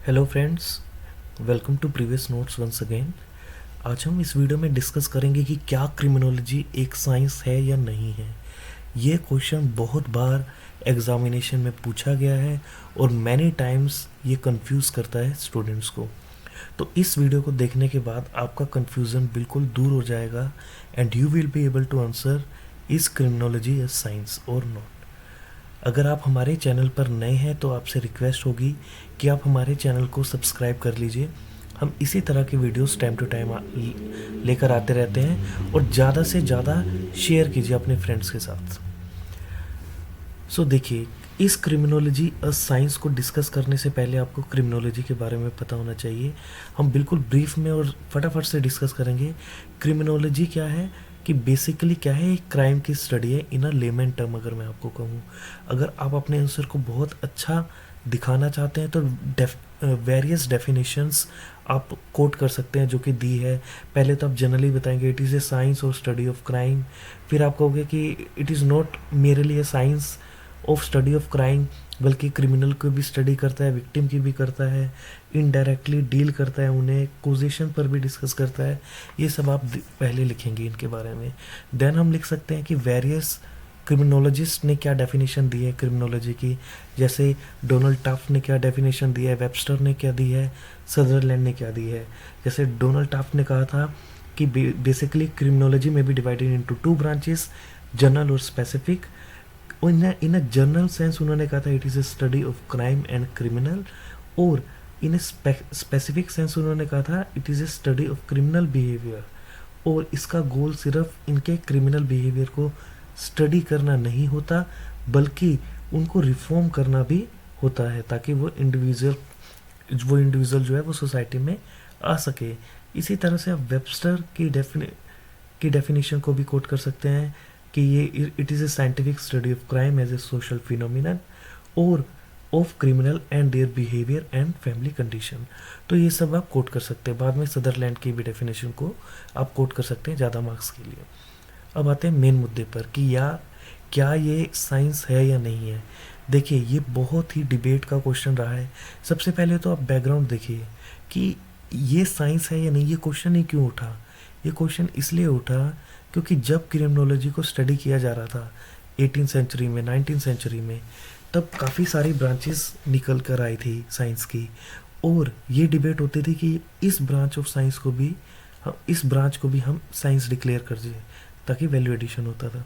Hello friends, welcome to previous notes once again. आज हम इस वीडियो में डिस्कस करेंगे कि क्या क्रिमिनोलॉजी एक साइंस है या नहीं है। ये क्वेश्चन बहुत बार एग्जामिनेशन में पूछा गया है और मैनी टाइम्स ये कंफ्यूज करता है स्टूडेंट्स को। तो इस वीडियो को देखने के बाद आपका कंफ्यूजन बिल्कुल दूर हो जाएगा and you will be able to answer is criminology a science और नॉट। अगर आप हमारे चैनल पर नए हैं तो आपसे रिक्वेस्ट होगी कि आप हमारे चैनल को सब्सक्राइब कर लीजिए। हम इसी तरह के वीडियोस टाइम टू टाइम लेकर आते रहते हैं और ज़्यादा से ज़्यादा शेयर कीजिए अपने फ्रेंड्स के साथ। सो देखिए, इस क्रिमिनोलॉजी साइंस को डिस्कस करने से पहले आपको क्रिमिनोलॉजी के बारे में पता होना चाहिए। हम बिल्कुल ब्रीफ में और फटाफट से डिस्कस करेंगे। क्रिमिनोलॉजी क्या है कि बेसिकली क्या है, एक क्राइम की स्टडी है इन अ लेमन टर्म। अगर मैं आपको कहूँ, अगर आप अपने आंसर को बहुत अच्छा दिखाना चाहते हैं तो वेरियस डेफिनेशंस आप कोट कर सकते हैं जो कि दी है। पहले तो आप जनरली बताएंगे इट इज़ ए साइंस और स्टडी ऑफ क्राइम। फिर आप कहोगे कि it is not merely A science of study of crime, बल्कि क्रिमिनल को भी स्टडी करता है, विक्टिम की भी करता है, इनडायरेक्टली डील करता है, उन्हें कोजेशन पर भी डिस्कस करता है। ये सब आप पहले लिखेंगे इनके बारे में। देन हम लिख सकते हैं कि वेरियस क्रिमिनोलॉजिस्ट ने क्या डेफिनेशन दी है क्रिमिनोलॉजी की। जैसे डोनाल्ड टफ ने क्या डेफिनेशन दी है, वेबस्टर ने क्या दी है, सदरलैंड ने क्या दी है। जैसे डोनाल्ड टफ ने कहा था कि बेसिकली क्रिमिनोलॉजी में भी divided into two branches, general और specific. In a general sense उन्होंने कहा था it is a study of crime and criminal, और इन ए स्पेसिफिक सेंस उन्होंने कहा था it is a study of criminal behaviour. और इसका गोल सिर्फ इनके क्रिमिनल बिहेवियर को स्टडी करना नहीं होता, बल्कि उनको रिफॉर्म करना भी होता है, ताकि वो इंडिविजुअल जो है वो सोसाइटी में आ सके। इसी तरह से आप वेबस्टर की डेफिनेशन को भी कोट कर सकते हैं कि ये it is a scientific study of crime as a social phenomenon और of criminal and their behaviour and family condition. तो ये सब आप कोट कर सकते हैं। बाद में सदरलैंड की भी डेफिनेशन को आप कोट कर सकते हैं ज़्यादा मार्क्स के लिए। अब आते हैं मेन मुद्दे पर कि क्या ये साइंस है या नहीं है। देखिए, ये बहुत ही डिबेट का क्वेश्चन रहा है। सबसे पहले तो आप बैकग्राउंड देखिए कि ये साइंस है या नहीं। ये क्वेश्चन ही क्यों उठा? ये क्वेश्चन इसलिए उठा क्योंकि जब क्रिमिनोलॉजी को स्टडी किया जा रहा था 18th सेंचुरी में, 19th सेंचुरी में, तब काफ़ी सारी ब्रांचेस निकल कर आई थी साइंस की, और ये डिबेट होती थी कि इस ब्रांच को भी हम साइंस डिक्लेयर कर दें, ताकि वैल्यू एडिशन होता था।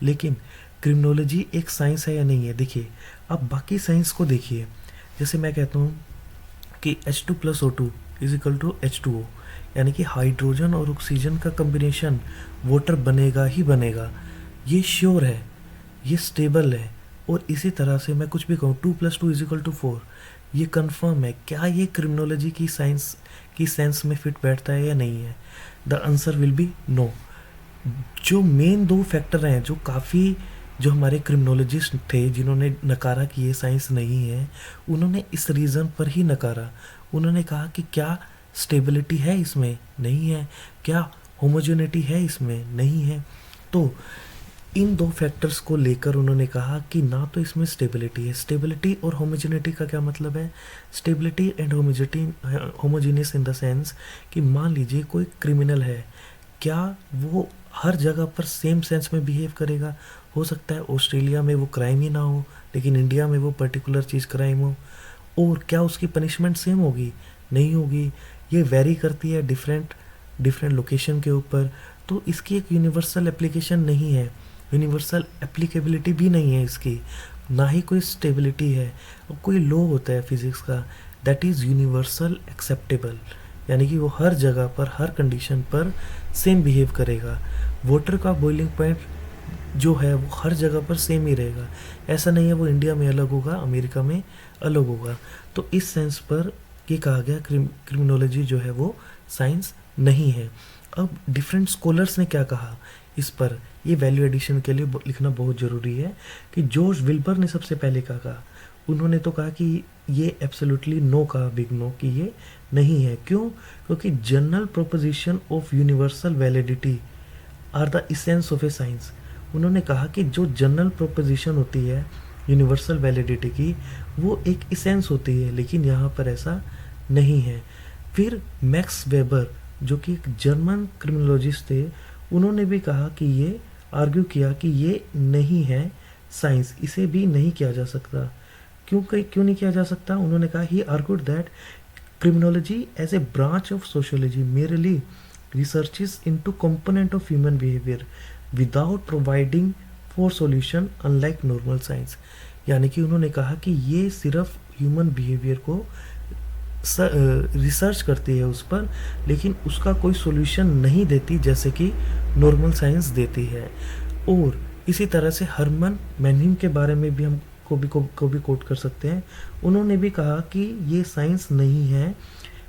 लेकिन क्रिमिनोलॉजी एक साइंस है या नहीं है? देखिए, आप बाकी साइंस को देखिए। जैसे मैं कहता हूँ कि H2+O2 is equal to H2O, यानी कि हाइड्रोजन और ऑक्सीजन का कम्बिनेशन वाटर बनेगा ही बनेगा, ये श्योर है, ये स्टेबल है। और इसी तरह से मैं कुछ भी कहूँ 2+2 इज इक्वल टू 4, ये कंफर्म है। क्या ये क्रिमिनोलॉजी की साइंस की सेंस में फिट बैठता है या नहीं है? The answer will be no. जो मेन दो फैक्टर हैं, जो हमारे क्रिमिनोलॉजिस्ट थे जिन्होंने नकारा कि ये साइंस नहीं है, उन्होंने इस रीज़न पर ही नकारा। उन्होंने कहा कि क्या स्टेबिलिटी है इसमें? नहीं है। क्या होमोजेनिटी है इसमें? नहीं है। तो इन दो फैक्टर्स को लेकर उन्होंने कहा कि ना तो इसमें स्टेबिलिटी है। स्टेबिलिटी और होमोजेनिटी का क्या मतलब है? Stability and homogeneous in the sense कि मान लीजिए कोई क्रिमिनल है, क्या वो हर जगह पर सेम सेंस में बिहेव करेगा? हो सकता है ऑस्ट्रेलिया में वो क्राइम ही ना हो, लेकिन इंडिया में वो पर्टिकुलर चीज़ क्राइम हो। और क्या उसकी पनिशमेंट सेम होगी? नहीं होगी। ये वेरी करती है डिफरेंट लोकेशन के ऊपर। तो इसकी एक यूनिवर्सल एप्लीकेशन नहीं है, यूनिवर्सल एप्लीकेबिलिटी भी नहीं है इसकी, ना ही कोई स्टेबिलिटी है। कोई लॉ होता है फिजिक्स का, दैट इज़ यूनिवर्सल एक्सेप्टेबल, यानी कि वो हर जगह पर हर कंडीशन पर सेम बिहेव करेगा। वाटर का बॉइलिंग पॉइंट जो है वो हर जगह पर सेम ही रहेगा। ऐसा नहीं है वो इंडिया में अलग होगा, अमेरिका में अलग होगा। तो इस सेंस पर ये कहा गया क्रिमिनोलॉजी जो है वो साइंस नहीं है। अब डिफरेंट स्कॉलर्स ने क्या कहा इस पर, ये वैल्यू एडिशन के लिए लिखना बहुत ज़रूरी है कि जॉर्ज विल्बर ने सबसे पहले क्या कहा। उन्होंने तो कहा कि ये एब्सोल्युटली नो कहा, बिग नो, कि ये नहीं है। क्यों? क्योंकि general proposition of universal validity are the essence of a science. उन्होंने कहा कि जो जनरल प्रोपोजिशन होती है यूनिवर्सल वैलिडिटी की, वो एक इसेंस होती है, लेकिन यहाँ पर ऐसा नहीं है। फिर मैक्स वेबर जो कि एक जर्मन क्रिमिनोलॉजिस्ट थे, उन्होंने भी कहा कि ये आर्ग्यू किया कि ये नहीं है साइंस, इसे भी नहीं किया जा सकता। क्यों नहीं किया जा सकता? उन्होंने कहा he argued that criminology as a branch of sociology merely researches into component of human behavior without providing for solution unlike normal science। यानी कि उन्होंने कहा कि ये सिर्फ ह्यूमन बिहेवियर को रिसर्च करती है उस पर, लेकिन उसका कोई सॉल्यूशन नहीं देती जैसे कि नॉर्मल साइंस देती है। और इसी तरह से हरमन मैनहिम के बारे में भी हम को भी कोट कर सकते हैं। उन्होंने भी कहा कि ये साइंस नहीं है,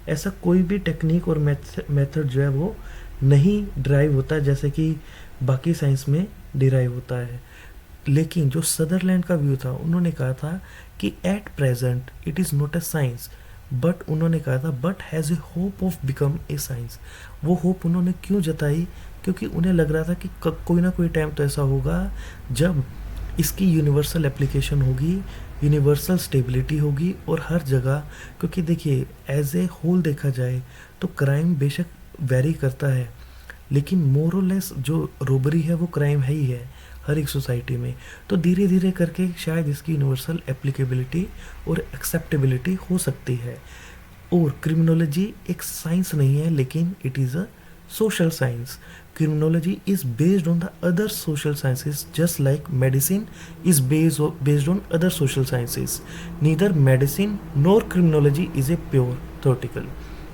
ऐसा कोई भी टेक्निक और मेथड जो है वो नहीं डिराइव होता जैसे कि बाकी साइंस में डिराइव होता है। लेकिन जो सदरलैंड का व्यू था, उन्होंने कहा था कि at present it is not a science, but उन्होंने कहा था but has a hope of become a science. वो होप उन्होंने क्यों जताई? क्योंकि उन्हें लग रहा था कि कोई ना कोई टाइम तो ऐसा होगा जब इसकी यूनिवर्सल एप्लीकेशन होगी, यूनिवर्सल स्टेबिलिटी होगी और हर जगह। क्योंकि देखिए एज ए होल देखा जाए तो क्राइम बेशक वेरी करता है, लेकिन मोर और लेस जो रोबरी है वो क्राइम है ही है हर एक सोसाइटी में। तो धीरे धीरे करके शायद इसकी यूनिवर्सल एप्लीकेबिलिटी और एक्सेप्टेबिलिटी हो सकती है। और क्रिमिनोलॉजी एक साइंस नहीं है, लेकिन it is a social science. Criminology is based on the other social sciences, just like medicine is based on other social sciences. Neither medicine nor criminology is a pure theoretical.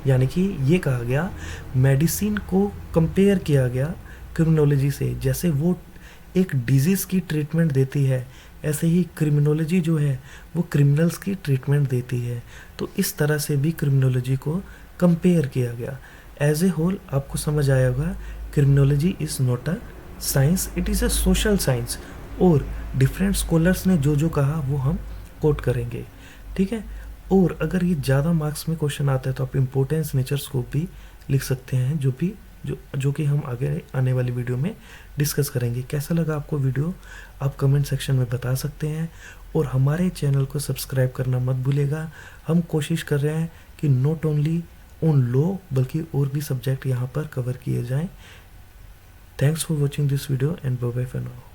यानी कि ये कहा गया, medicine को compare किया गया criminology से। जैसे वो एक डिजीज़ की ट्रीटमेंट देती है, ऐसे ही क्रिमिनोलॉजी जो है वो क्रिमिनल्स की ट्रीटमेंट देती है। तो इस तरह से भी क्रिमिनोलॉजी को कंपेयर किया गया। एज ए होल आपको समझ आया होगा, criminology is not a science, it is a social science. और डिफरेंट स्कॉलर्स ने जो जो कहा वो हम कोट करेंगे, ठीक है। और अगर ये ज़्यादा मार्क्स में क्वेश्चन आता है तो आप इम्पोर्टेंस नेचर स्कोप भी लिख सकते हैं, जो कि हम आगे आने वाली वीडियो में डिस्कस करेंगे। कैसा लगा आपको वीडियो आप कमेंट सेक्शन में बता सकते हैं। और हमारे चैनल को सब्सक्राइब करना मत भूलिएगा। हम कोशिश कर रहे हैं कि नॉट ओनली ऑन लॉ बल्कि और भी सब्जेक्ट यहाँ पर कवर किए जाएं। Thanks for watching this video and bye bye for now.